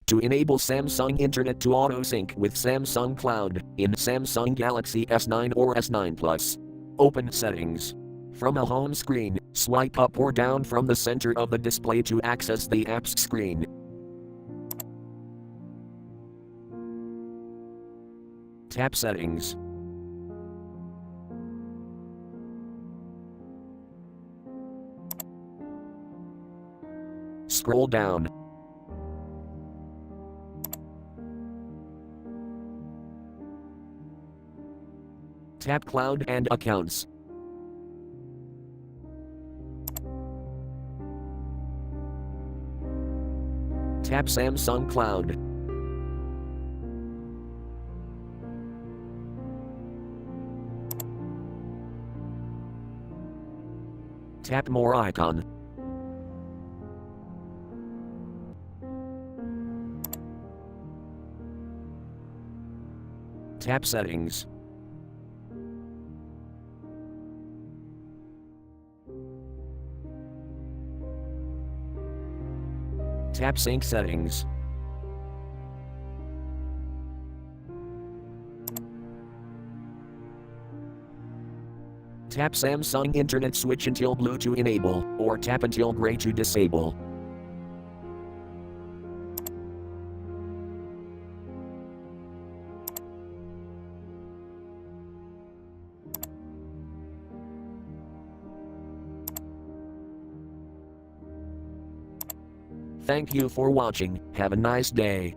To enable Samsung Internet to auto-sync with Samsung Cloud in Samsung Galaxy S9 or S9 Plus. Open Settings. From a home screen, swipe up or down from the center of the display to access the apps screen. Tap Settings. Scroll down. Tap Cloud and Accounts. Tap Samsung Cloud. Tap More icon. Tap Settings. Tap Sync Settings. Tap Samsung Internet switch until blue to enable, or tap until gray to disable. Thank you for watching. Have a nice day.